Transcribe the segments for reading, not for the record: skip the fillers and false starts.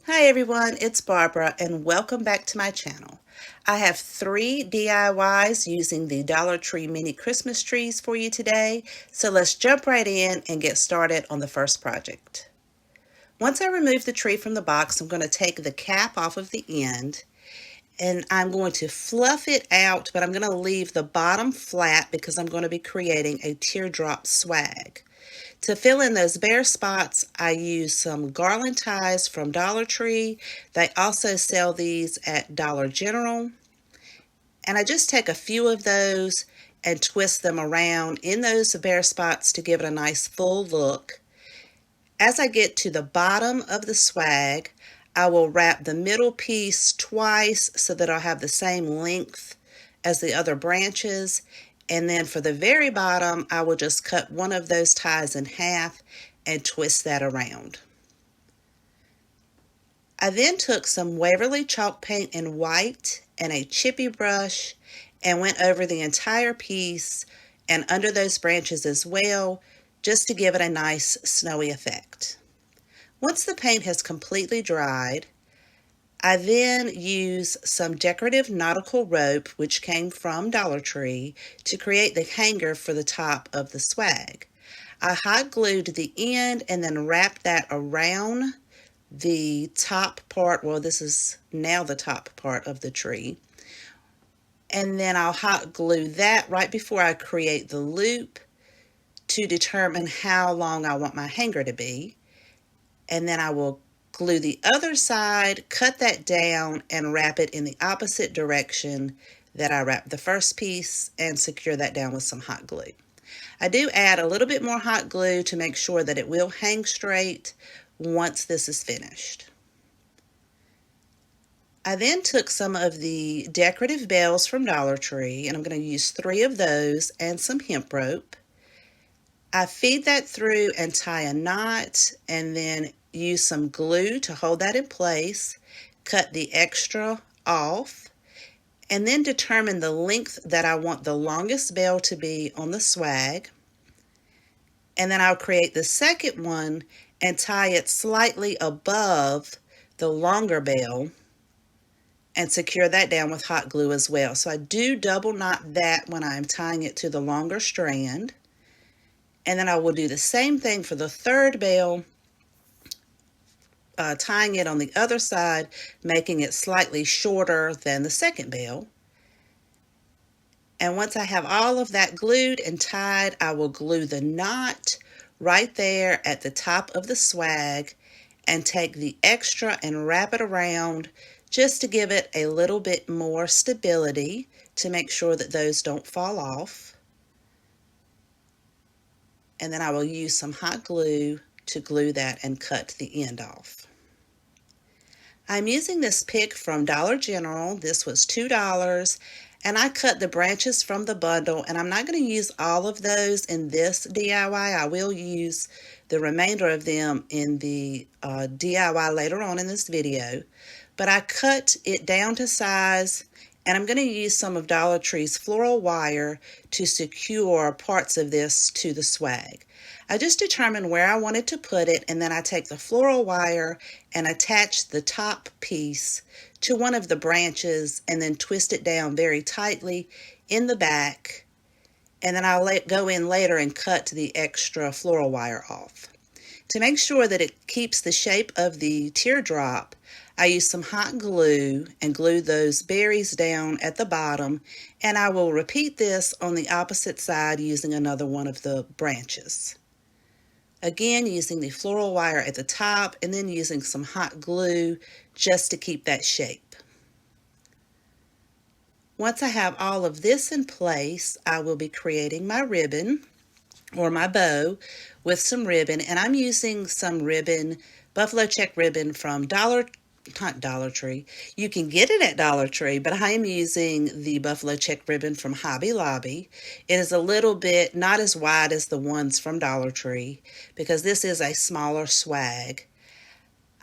Hi everyone, it's Barbara and welcome back to my channel. I have 3 DIYs using the Dollar Tree mini Christmas trees for you today, so let's jump right in and get started on the first project. Once I remove the tree from the box, I'm going to take the cap off of the end and I'm going to fluff it out, but I'm going to leave the bottom flat because I'm going to be creating a teardrop swag. To fill in those bare spots, I use some garland ties from Dollar Tree. They also sell these at Dollar General. And I just take a few of those and twist them around in those bare spots to give it a nice full look. As I get to the bottom of the swag, I will wrap the middle piece twice so that I'll have the same length as the other branches. And then for the very bottom, I will just cut one of those ties in half and twist that around. I then took some Waverly chalk paint in white and a chippy brush and went over the entire piece and under those branches as well, just to give it a nice snowy effect. Once the paint has completely dried, I then use some decorative nautical rope, which came from Dollar Tree, to create the hanger for the top of the swag. I hot glued the end and then wrapped that around the top part. Well, this is now the top part of the tree. And then I'll hot glue that right before I create the loop to determine how long I want my hanger to be. And then I will glue the other side, cut that down, and wrap it in the opposite direction that I wrapped the first piece and secure that down with some hot glue. I do add a little bit more hot glue to make sure that it will hang straight once this is finished. I then took some of the decorative bells from Dollar Tree, and I'm going to use 3 of those and some hemp rope. I feed that through and tie a knot and then use some glue to hold that in place, cut the extra off, and then determine the length that I want the longest bell to be on the swag. And then I'll create the second one and tie it slightly above the longer bell and secure that down with hot glue as well. So I do double knot that when I'm tying it to the longer strand. And then I will do the same thing for the third bell, tying it on the other side, making it slightly shorter than the second bell. And once I have all of that glued and tied, I will glue the knot right there at the top of the swag and take the extra and wrap it around just to give it a little bit more stability to make sure that those don't fall off. And then I will use some hot glue to glue that and cut the end off. I'm using this pick from Dollar General. This was $2, and I cut the branches from the bundle, and I'm not going to use all of those in this DIY. I will use the remainder of them in the DIY later on in this video, but I cut it down to size. And I'm going to use some of Dollar Tree's floral wire to secure parts of this to the swag. I just determined where I wanted to put it, and then I take the floral wire and attach the top piece to one of the branches and then twist it down very tightly in the back. And then I'll go in later and cut the extra floral wire off. To make sure that it keeps the shape of the teardrop, I use some hot glue and glue those berries down at the bottom, and I will repeat this on the opposite side using another one of the branches. Again, using the floral wire at the top and then using some hot glue just to keep that shape. Once I have all of this in place, I will be creating my ribbon or my bow with some ribbon, and I'm using some ribbon, buffalo check ribbon from not Dollar Tree. You can get it at Dollar Tree, but I am using the buffalo check ribbon from Hobby Lobby. It is a little bit not as wide as the ones from Dollar Tree because this is a smaller swag.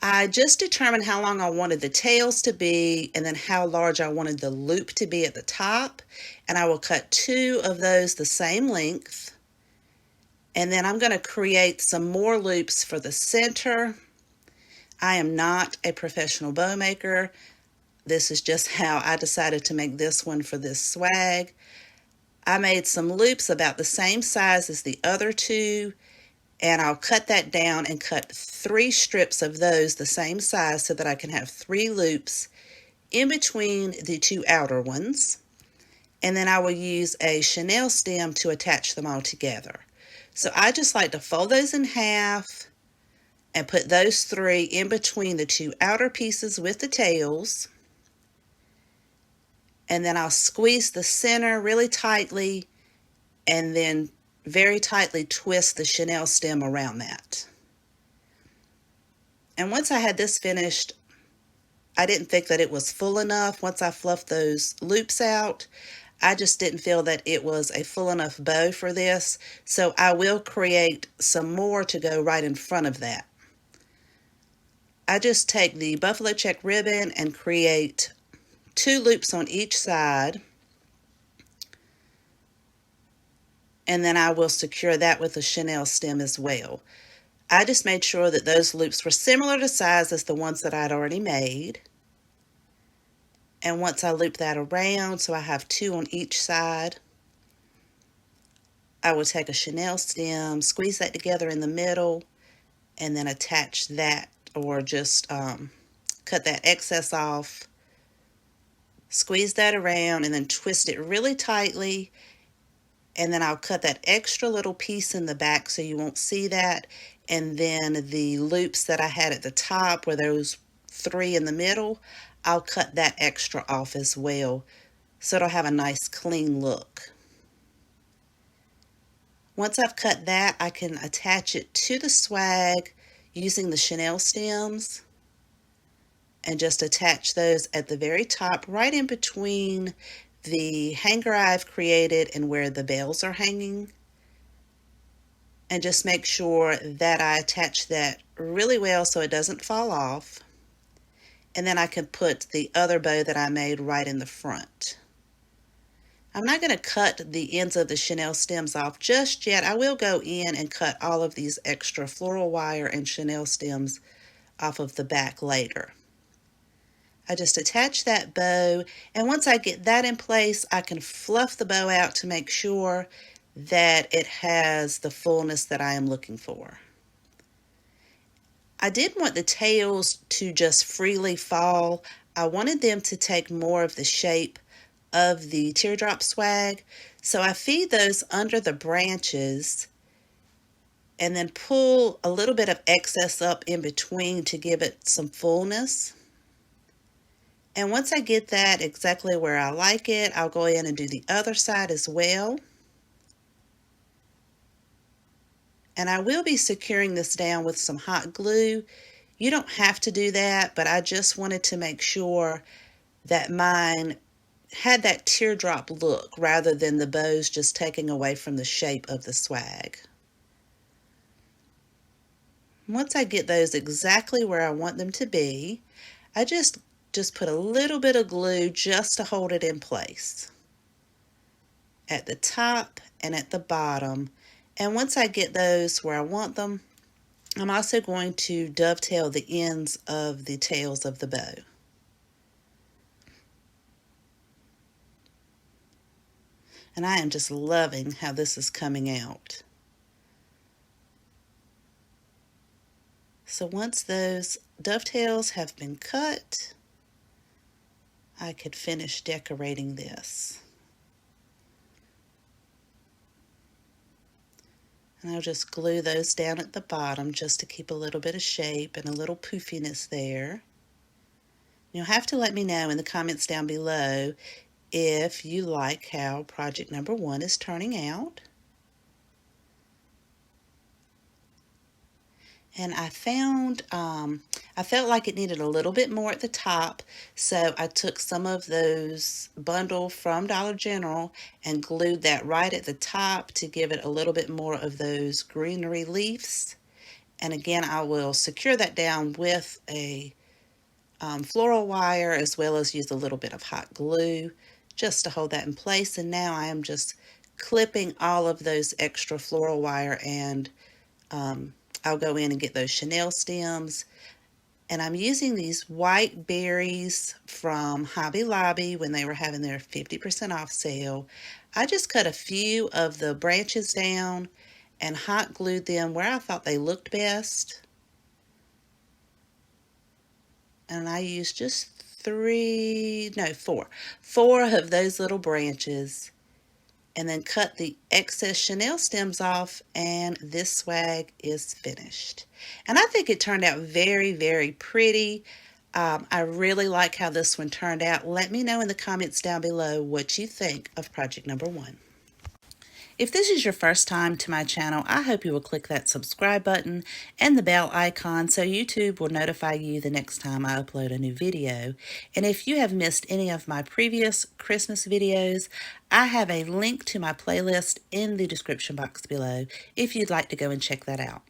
I just determined how long I wanted the tails to be and then how large I wanted the loop to be at the top, and I will cut 2 of those the same length. And then I'm going to create some more loops for the center. I am not a professional bow maker. This is just how I decided to make this one for this swag. I made some loops about the same size as the other two, and I'll cut that down and cut 3 strips of those the same size so that I can have 3 loops in between the 2 outer ones. And then I will use a chenille stem to attach them all together. So I just like to fold those in half and put those 3 in between the 2 outer pieces with the tails. And then I'll squeeze the center really tightly and then very tightly twist the chenille stem around that. And once I had this finished, I didn't think that it was full enough. Once I fluffed those loops out, I just didn't feel that it was a full enough bow for this, so I will create some more to go right in front of that. I just take the buffalo check ribbon and create 2 loops on each side, and then I will secure that with a chenille stem as well. I just made sure that those loops were similar to size as the ones that I'd already made. And once I loop that around, so I have 2 on each side, I will take a chenille stem, squeeze that together in the middle, and then attach that, or just cut that excess off, squeeze that around, and then twist it really tightly. And then I'll cut that extra little piece in the back so you won't see that. And then the loops that I had at the top, where those 3 in the middle, I'll cut that extra off as well, so it'll have a nice clean look. Once I've cut that, I can attach it to the swag using the chenille stems and just attach those at the very top, right in between the hanger I've created and where the bells are hanging. And just make sure that I attach that really well so it doesn't fall off. And then I can put the other bow that I made right in the front. I'm not going to cut the ends of the chenille stems off just yet. I will go in and cut all of these extra floral wire and chenille stems off of the back later. I just attach that bow, and once I get that in place, I can fluff the bow out to make sure that it has the fullness that I am looking for. I did want the tails to just freely fall. I wanted them to take more of the shape of the teardrop swag, so I feed those under the branches and then pull a little bit of excess up in between to give it some fullness. And once I get that exactly where I like it, I'll go in and do the other side as well. And I will be securing this down with some hot glue. You don't have to do that, but I just wanted to make sure that mine had that teardrop look rather than the bows just taking away from the shape of the swag. Once I get those exactly where I want them to be, I just put a little bit of glue just to hold it in place at the top and at the bottom. And once I get those where I want them, I'm also going to dovetail the ends of the tails of the bow. And I am just loving how this is coming out. So once those dovetails have been cut, I could finish decorating this. And I'll just glue those down at the bottom just to keep a little bit of shape and a little poofiness there. You'll have to let me know in the comments down below if you like how project number 1 is turning out. And I found, I felt like it needed a little bit more at the top, so I took some of those bundle from Dollar General and glued that right at the top to give it a little bit more of those greenery leaves. And again, I will secure that down with a floral wire, as well as use a little bit of hot glue just to hold that in place. And now I am just clipping all of those extra floral wire, and I'll go in and get those chenille stems And I'm using these white berries from Hobby Lobby when they were having their 50% off sale. I just cut a few of the branches down and hot glued them where I thought they looked best. And I used just four of those little branches, and then cut the excess chenille stems off, and this swag is finished. And I think it turned out very, very pretty. I really like how this one turned out. Let me know in the comments down below what you think of project number 1. If this is your first time to my channel, I hope you will click that subscribe button and the bell icon so YouTube will notify you the next time I upload a new video. And if you have missed any of my previous Christmas videos, I have a link to my playlist in the description box below if you'd like to go and check that out.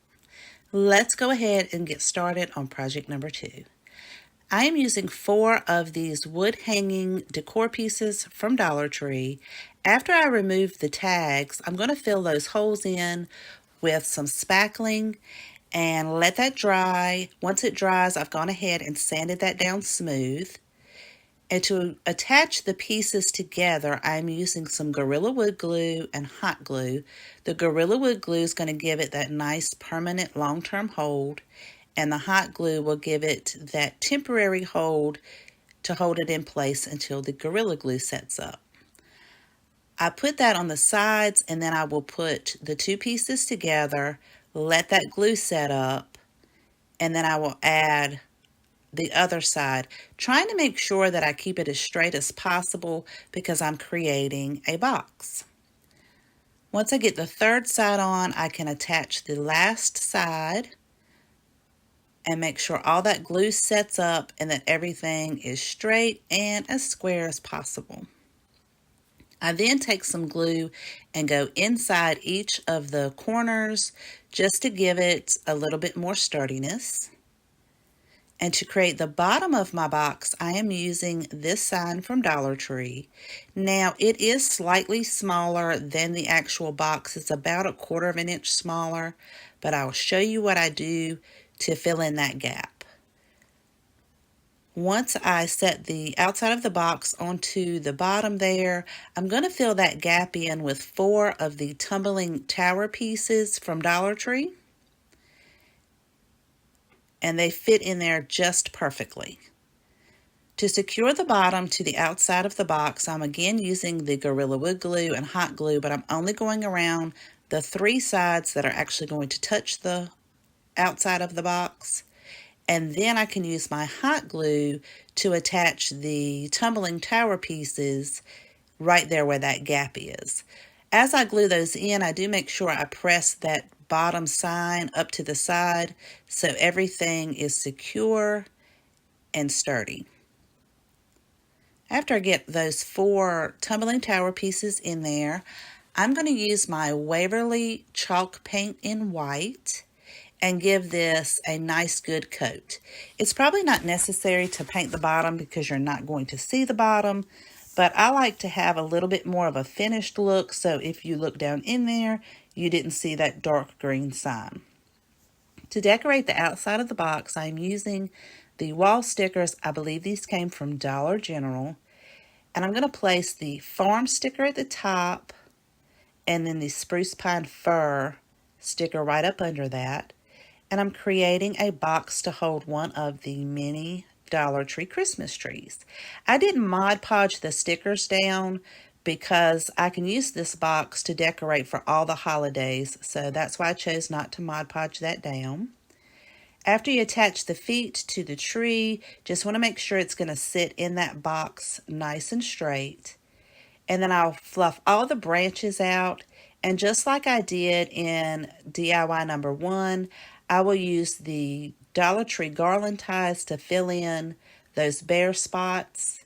Let's go ahead and get started on project number 2. I am using 4 of these wood hanging decor pieces from Dollar Tree. After I remove the tags, I'm going to fill those holes in with some spackling and let that dry. Once it dries, I've gone ahead and sanded that down smooth. And to attach the pieces together, I'm using some Gorilla Wood glue and hot glue. The Gorilla Wood glue is going to give it that nice permanent long-term hold, and the hot glue will give it that temporary hold to hold it in place until the Gorilla Glue sets up. I put that on the sides, and then I will put the 2 pieces together, let that glue set up, and then I will add the other side, trying to make sure that I keep it as straight as possible because I'm creating a box. Once I get the 3rd side on, I can attach the last side and make sure all that glue sets up and that everything is straight and as square as possible. I then take some glue and go inside each of the corners just to give it a little bit more sturdiness. And to create the bottom of my box, I am using this sign from Dollar Tree. Now, it is slightly smaller than the actual box. It's about 1/4 of an inch smaller, but I'll show you what I do to fill in that gap. Once I set the outside of the box onto the bottom there, I'm going to fill that gap in with 4 of the tumbling tower pieces from Dollar Tree. And they fit in there just perfectly. To secure the bottom to the outside of the box, I'm again using the Gorilla Wood glue and hot glue, but I'm only going around the 3 sides that are actually going to touch the outside of the box. And then I can use my hot glue to attach the tumbling tower pieces right there where that gap is. As I glue those in, I do make sure I press that bottom sign up to the side so everything is secure and sturdy. After I get those 4 tumbling tower pieces in there, I'm going to use my Waverly chalk paint in white and give this a nice good coat. It's probably not necessary to paint the bottom because you're not going to see the bottom, but I like to have a little bit more of a finished look, so if you look down in there, you didn't see that dark green sign. To decorate the outside of the box, I'm using the wall stickers. I believe these came from Dollar General. And I'm going to place the farm sticker at the top and then the spruce pine fir sticker right up under that. And I'm creating a box to hold one of the mini Dollar Tree Christmas trees. I didn't Mod Podge the stickers down because I can use this box to decorate for all the holidays, so that's why I chose not to Mod Podge that down. After you attach the feet to the tree, just want to make sure it's going to sit in that box nice and straight. And then I'll fluff all the branches out, and just like I did in DIY number 1, I will use the Dollar Tree garland ties to fill in those bare spots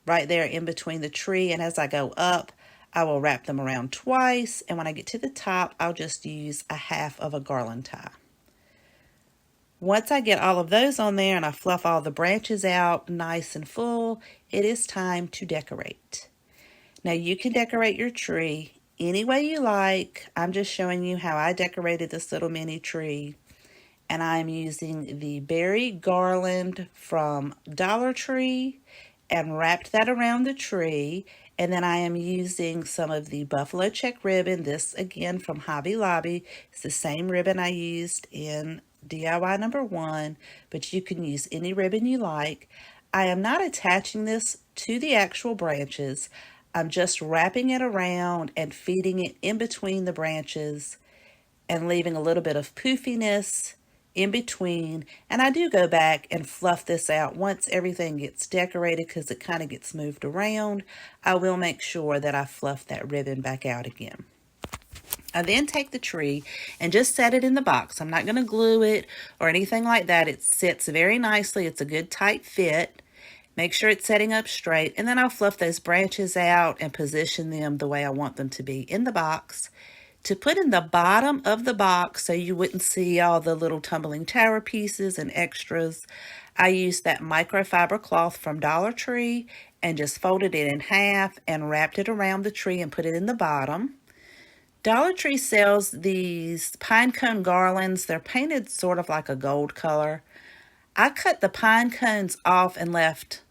right there in between the tree. And as I go up, I will wrap them around twice. And when I get to the top, I'll just use a half of a garland tie. Once I get all of those on there and I fluff all the branches out nice and full, it is time to decorate. Now you can decorate your tree any way you like. I'm just showing you how I decorated this little mini tree. and I'm using the berry garland from Dollar Tree and wrapped that around the tree. And then I am using some of the buffalo check ribbon, this again from Hobby Lobby. It's the same ribbon I used in DIY number 1, but you can use any ribbon you like. I am not attaching this to the actual branches. I'm just wrapping it around and feeding it in between the branches and leaving a little bit of poofiness in between. And I do go back and fluff this out once everything gets decorated because it kind of gets moved around. I will make sure that I fluff that ribbon back out again. I then take the tree and just set it in the box. I'm not going to glue it or anything like that. It sits very nicely. It's a good tight fit. Make sure it's setting up straight, and then I'll fluff those branches out and position them the way I want them to be in the box. To put in the bottom of the box so you wouldn't see all the little tumbling tower pieces and extras, I used that microfiber cloth from Dollar Tree and just folded it in half and wrapped it around the tree and put it in the bottom. Dollar Tree sells these pine cone garlands. They're painted sort of like a gold color. I cut the pine cones off and left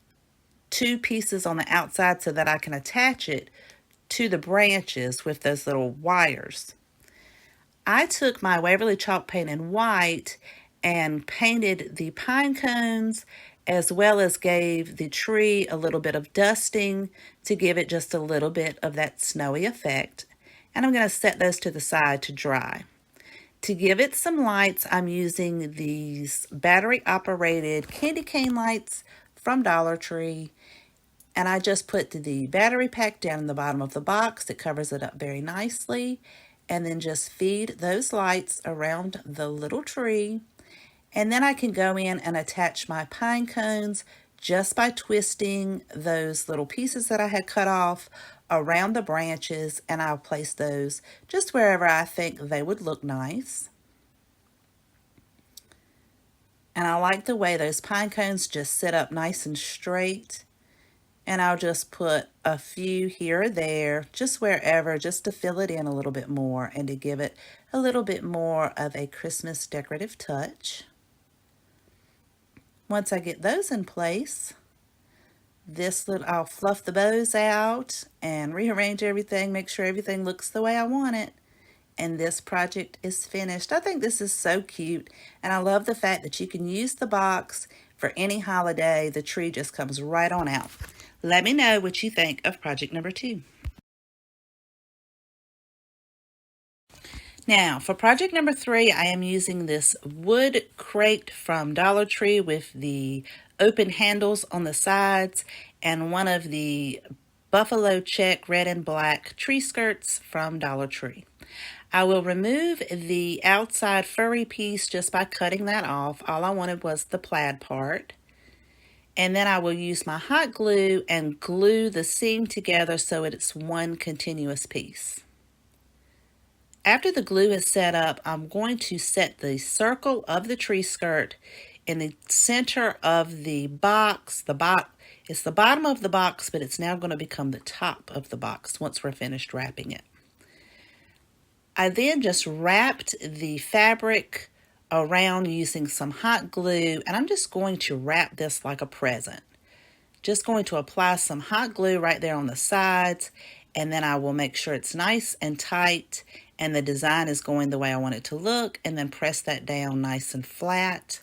2 pieces on the outside so that I can attach it to the branches with those little wires. I took my Waverly chalk paint in white and painted the pine cones, as well as gave the tree a little bit of dusting to give it just a little bit of that snowy effect. And I'm going to set those to the side to dry. To give it some lights, I'm using these battery operated candy cane lights from Dollar Tree. And I just put the battery pack down in the bottom of the box. It covers it up very nicely. And then just feed those lights around the little tree. And then I can go in and attach my pine cones just by twisting those little pieces that I had cut off around the branches, and I'll place those just wherever I think they would look nice. And I like the way those pine cones just sit up nice and straight. And I'll just put a few here or there, just wherever, just to fill it in a little bit more and to give it a little bit more of a Christmas decorative touch. Once I get those in place, I'll fluff the bows out and rearrange everything, make sure everything looks the way I want it. And this project is finished. I think this is so cute, and I love the fact that you can use the box for any holiday. The tree just comes right on out. Let me know what you think of project number 2. Now, for project number 3, I am using this wood crate from Dollar Tree with the open handles on the sides and one of the buffalo check red and black tree skirts from Dollar Tree. I will remove the outside furry piece just by cutting that off. All I wanted was the plaid part. And then I will use my hot glue and glue the seam together so it's one continuous piece. After the glue is set up, I'm going to set the circle of the tree skirt in the center of the box. It's the bottom of the box, but it's now going to become the top of the box once we're finished wrapping it. I then just wrapped the fabric around using some hot glue, and I'm just going to wrap this like a present. Just going to apply some hot glue right there on the sides, and then I will make sure it's nice and tight and the design is going the way I want it to look, and then press that down nice and flat.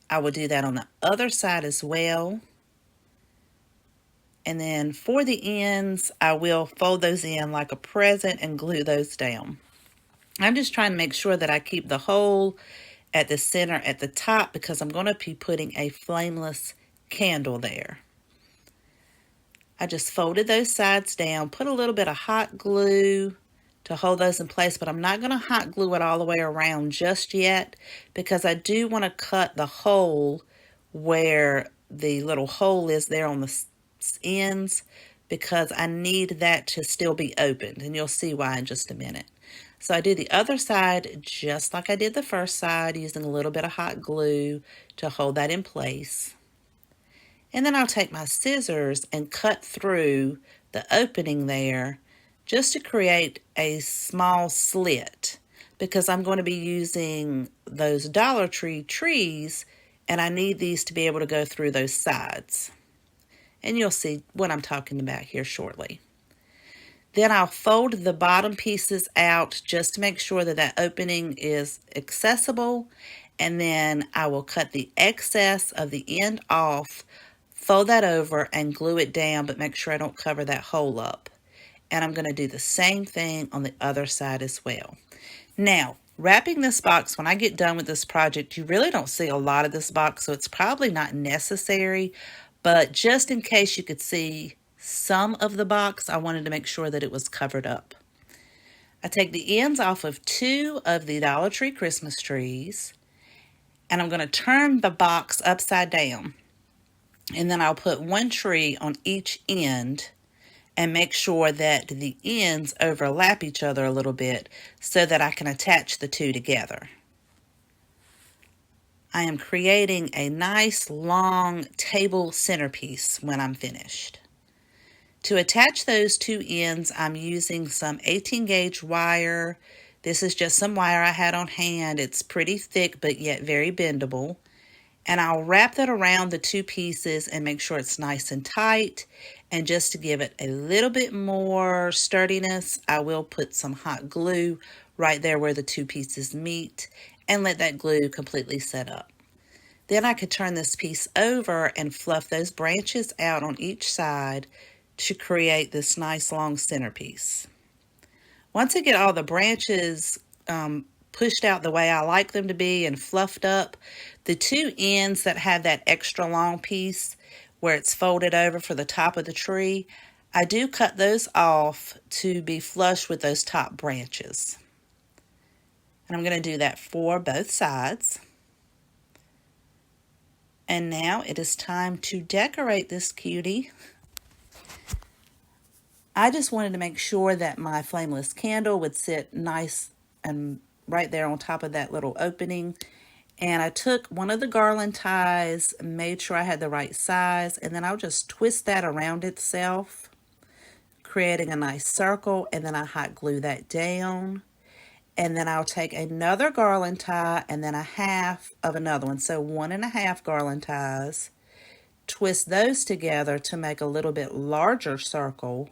I will do that on the other side as well. And then for the ends, I will fold those in like a present and glue those down. I'm just trying to make sure that I keep the hole at the center at the top because I'm going to be putting a flameless candle there. I just folded those sides down, put a little bit of hot glue to hold those in place, but I'm not going to hot glue it all the way around just yet because I do want to cut the hole where the little hole is there on the ends because I need that to still be opened, and you'll see why in just a minute. So I do the other side just like I did the first side, using a little bit of hot glue to hold that in place. And then I'll take my scissors and cut through the opening there just to create a small slit because I'm going to be using those Dollar Tree trees, and I need these to be able to go through those sides. And you'll see what I'm talking about here shortly. Then I'll fold the bottom pieces out just to make sure that that opening is accessible. And then I will cut the excess of the end off, fold that over and glue it down, but make sure I don't cover that hole up. And I'm going to do the same thing on the other side as well. Now, wrapping this box, when I get done with this project, you really don't see a lot of this box, so it's probably not necessary. But just in case you could see some of the box, I wanted to make sure that it was covered up. I take the ends off of 2 of the Dollar Tree Christmas trees, and I'm going to turn the box upside down. And then I'll put 1 tree on each end and make sure that the ends overlap each other a little bit so that I can attach the 2 together. I am creating a nice long table centerpiece when I'm finished. To attach those 2 ends, I'm using some 18 gauge wire. This is just some wire I had on hand. It's pretty thick but yet very bendable. And I'll wrap that around the 2 pieces and make sure it's nice and tight. And just to give it a little bit more sturdiness, I will put some hot glue right there where the 2 pieces meet and let that glue completely set up. Then I could turn this piece over and fluff those branches out on each side to create this nice long centerpiece. Once I get all the branches pushed out the way I like them to be and fluffed up, the 2 ends that have that extra long piece where it's folded over for the top of the tree, I do cut those off to be flush with those top branches. And I'm going to do that for both sides. And now it is time to decorate this cutie. I just wanted to make sure that my flameless candle would sit nice and right there on top of that little opening. And I took one of the garland ties, made sure I had the right size, and then I'll just twist that around itself, creating a nice circle, and then I hot glue that down. And then I'll take another garland tie and then a half of another one. So 1 1/2 garland ties, twist those together to make a little bit larger circle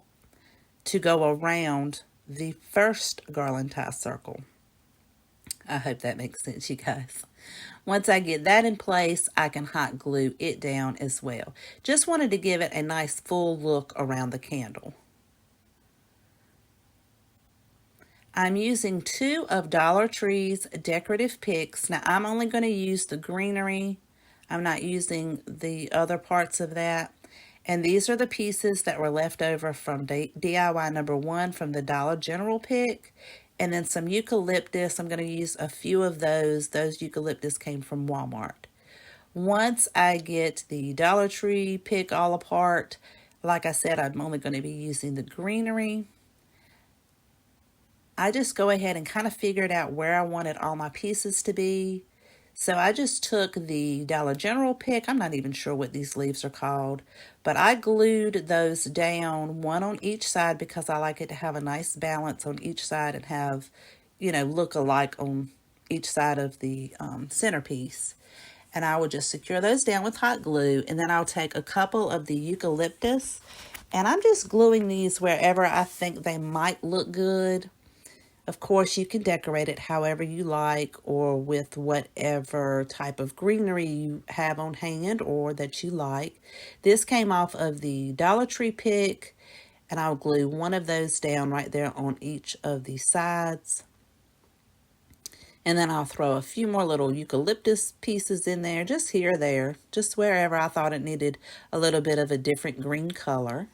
to go around the first garland tie circle. I hope that makes sense, you guys. Once I get that in place, I can hot glue it down as well. Just wanted to give it a nice full look around the candle. I'm using 2 of Dollar Tree's decorative picks. Now I'm only going to use the greenery. I'm not using the other parts of that. And these are the pieces that were left over from DIY number 1 from the Dollar General pick. And then some eucalyptus. I'm going to use a few of those. Those eucalyptus came from Walmart. Once I get the Dollar Tree pick all apart, like I said, I'm only going to be using the greenery. I just go ahead and kind of figured out where I wanted all my pieces to be. So I just took the Dollar General pick. I'm not even sure what these leaves are called, but I glued those down, 1 on each side, because I like it to have a nice balance on each side and have, look alike on each side of the centerpiece. And I will just secure those down with hot glue, and then I'll take a couple of the eucalyptus, and I'm just gluing these wherever I think they might look good. Of course, you can decorate it however you like or with whatever type of greenery you have on hand or that you like. This came off of the Dollar Tree pick, and I'll glue 1 of those down right there on each of the sides. And then I'll throw a few more little eucalyptus pieces in there, just here or there, just wherever I thought it needed a little bit of a different green color.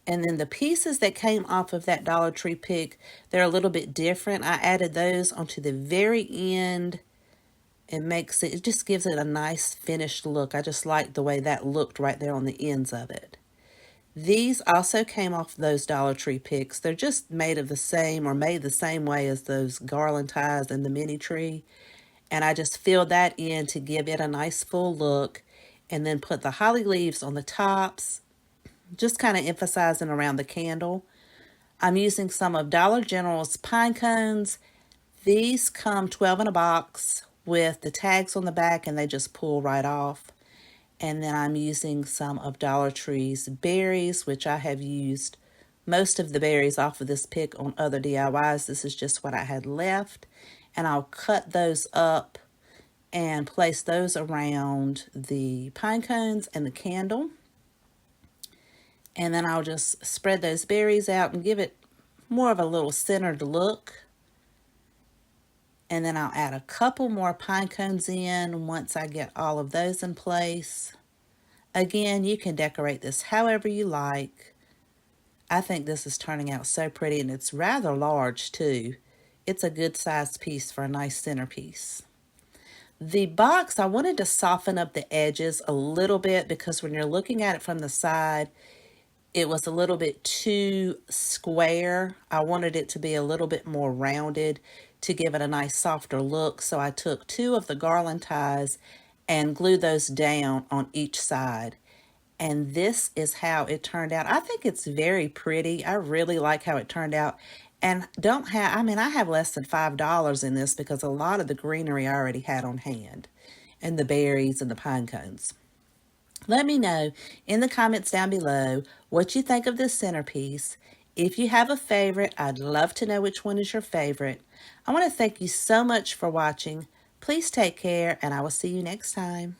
And then the pieces that came off of that Dollar Tree pick, they're a little bit different. I added those onto the very end. It just gives it a nice finished look. I just like the way that looked right there on the ends of it. These also came off those Dollar Tree picks. They're just made the same way as those garland ties and the mini tree. And I just filled that in to give it a nice full look. And then put the holly leaves on the tops, just kind of emphasizing around the candle. I'm using some of Dollar General's pine cones. These come 12 in a box with the tags on the back and they just pull right off. And then I'm using some of Dollar Tree's berries, which I have used most of the berries off of this pick on other DIYs. This is just what I had left. And I'll cut those up and place those around the pine cones and the candle. And then I'll just spread those berries out and give it more of a little centered look. And then I'll add a couple more pine cones in once I get all of those in place. Again, you can decorate this however you like. I think this is turning out so pretty, and it's rather large too. It's a good sized piece for a nice centerpiece. The box, I wanted to soften up the edges a little bit because when you're looking at it from the side, it was a little bit too square. I wanted it to be a little bit more rounded to give it a nice softer look. So I took 2 of the garland ties and glued those down on each side. And this is how it turned out. I think it's very pretty. I really like how it turned out. And I have less than $5 in this because a lot of the greenery I already had on hand. And the berries and the pine cones. Let me know in the comments down below what you think of this centerpiece. If you have a favorite, I'd love to know which one is your favorite. I want to thank you so much for watching. Please take care, and I will see you next time.